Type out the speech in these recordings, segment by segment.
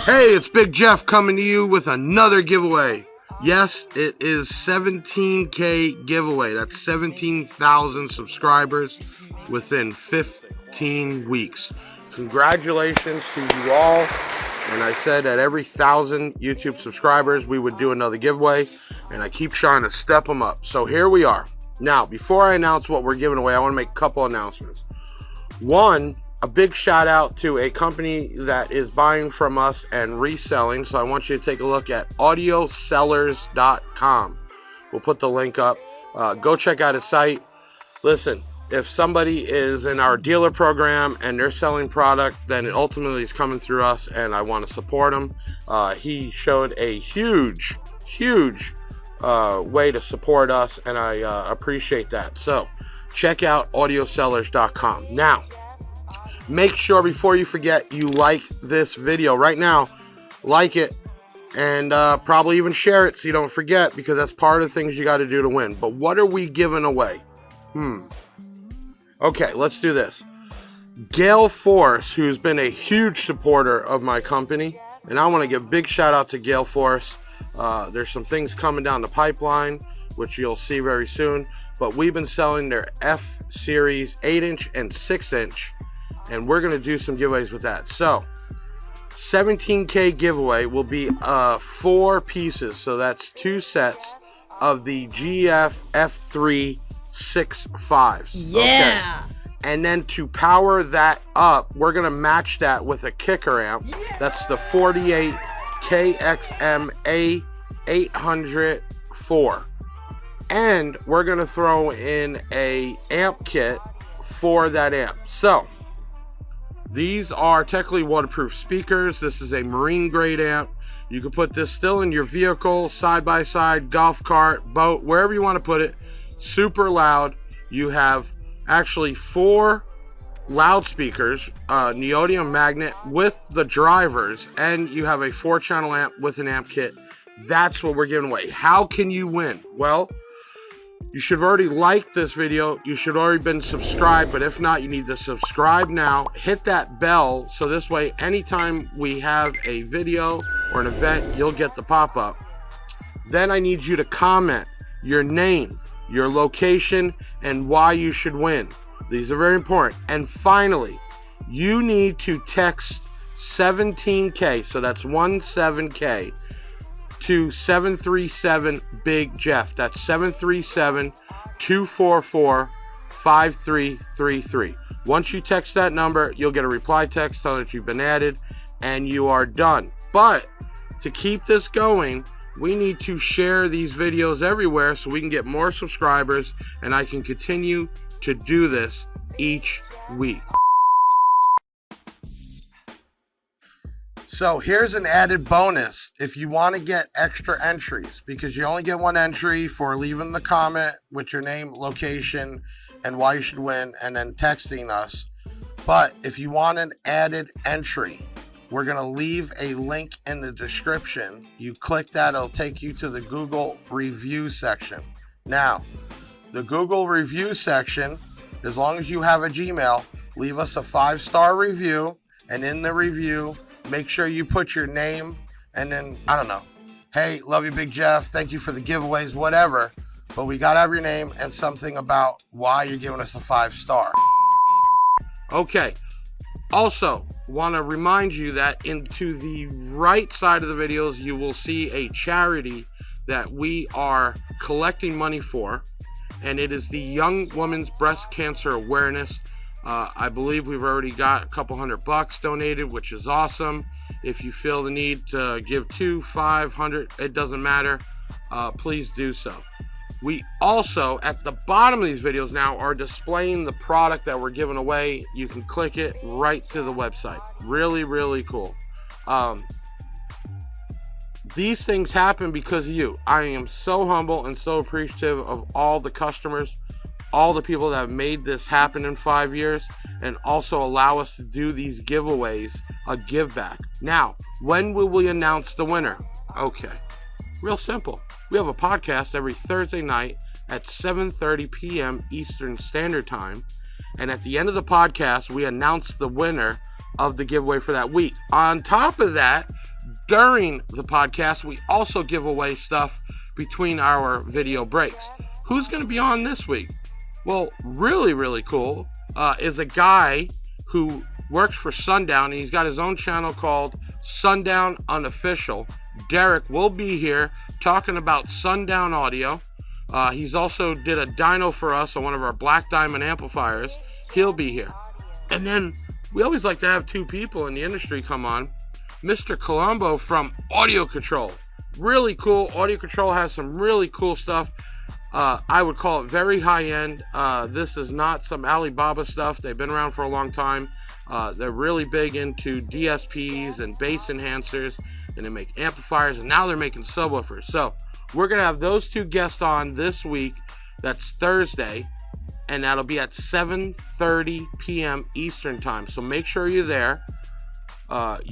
Hey, it's Big Jeff coming to you with another giveaway. Yes, it is 17K giveaway. That's 17,000 subscribers within 15 weeks. Congratulations to you all. And I said at every 1,000 YouTube subscribers, we would do another giveaway. And I keep trying to step them up. So here we are. Now, before I announce what we're giving away, I want to make a couple announcements. One, a big shout out to a company that is buying from us and reselling. So I want you to take a look at audiosellers.com. We'll put the link up. Go check out his site. Listen, if somebody is in our dealer program and they're selling product, then it ultimately is coming through us, and I want to support him. He showed a huge way to support us, and I appreciate that. So check out audiosellers.com. Now, make sure before you forget, you like this video right now. Like it, and probably even share it so you don't forget, because that's part of the things you got to do to win. But what are we giving away? Okay, let's do this. Galeforce, who's been a huge supporter of my company, and I want to give a big shout out to Galeforce. There's some things coming down the pipeline, which you'll see very soon. But we've been selling their F Series 8-inch and 6-inch. And we're going to do some giveaways with that. So 17K giveaway will be 4 pieces. So that's 2 sets of the GF F3 6.5s. Yeah. Okay. And then to power that up, we're going to match that with a kicker amp. Yeah. That's the 48 KXM A804. And we're going to throw in a amp kit for that amp. So these are technically waterproof speakers. This is a marine grade amp. You can put this still in your vehicle, side by side, golf cart, boat, wherever you want to put it. Super loud. You have actually 4 loudspeakers, neodymium magnet with the drivers, and you have a 4-channel amp with an amp kit. That's what we're giving away. How can you win? Well, you should have already liked this video. You should have already been subscribed, but if not, you need to subscribe now. Hit that bell, so this way, anytime we have a video or an event, you'll get the pop-up. Then I need you to comment your name, your location, and why you should win. These are very important. And finally, you need to text 17K, so that's 17K, to 737 Big Jeff. That's 737-244-5333. Once you text that number, you'll get a reply text telling that you've been added, and you are done. But to keep this going, we need to share these videos everywhere so we can get more subscribers, and I can continue to do this each week. So here's an added bonus if you want to get extra entries, because you only get 1 entry for leaving the comment with your name, location, and why you should win, and then texting us. But if you want an added entry, we're going to leave a link in the description. You click that, it'll take you to the Google review section. Now, the Google review section, as long as you have a Gmail, leave us a 5-star review, and in the review, make sure you put your name, and then, I don't know, hey, love you, Big Jeff, thank you for the giveaways, whatever. But we got to have your name and something about why you're giving us a 5-star. Okay. Also, want to remind you that into the right side of the videos, you will see a charity that we are collecting money for, and it is the Young Women's Breast Cancer Awareness. I believe we've already got a couple $100 donated, which is awesome. If you feel the need to give 200, 500, it doesn't matter. Please do so. We also, at the bottom of these videos now, are displaying the product that we're giving away. You can click it right to the website. Really, really cool. These things happen because of you. I am so humble and so appreciative of all the customers, all the people that have made this happen in 5 years, and also allow us to do these giveaways, a give back. Now, when will we announce the winner? Okay, real simple. We have a podcast every Thursday night at 7:30 p.m. Eastern Standard Time, and at the end of the podcast, we announce the winner of the giveaway for that week. On top of that, during the podcast, we also give away stuff between our video breaks. Who's going to be on this week? Well, really, really cool is a guy who works for Sundown, and he's got his own channel called Sundown Unofficial. Derek will be here talking about Sundown audio. He's also did a dyno for us on one of our Black Diamond amplifiers. He'll be here. And then we always like to have two people in the industry come on. Mr. Colombo from Audio Control. Really cool. Audio Control has some really cool stuff. I would call it very high end. This is not some Alibaba stuff. They've been around for a long time. They're really big into DSPs and bass enhancers, and they make amplifiers, and now they're making subwoofers. So we're going to have those two guests on this week. That's Thursday, and that'll be at 7:30 p.m. Eastern time. So make sure you're there.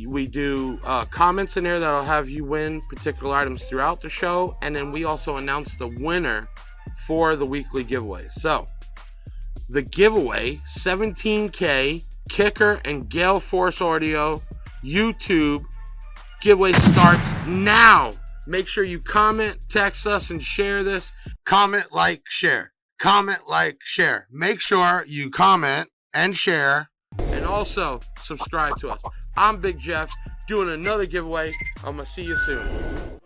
We do comments in there that'll have you win particular items throughout the show, and then we also announce the winner for the weekly giveaway. So the giveaway, 17K Kicker and Galeforce Audio YouTube giveaway starts now. Make sure you comment, text us, and share this. Comment, like, share. Comment, like, share. Make sure you comment and share, and also subscribe to us. I'm Big Jeff doing another giveaway. I'm going to see you soon.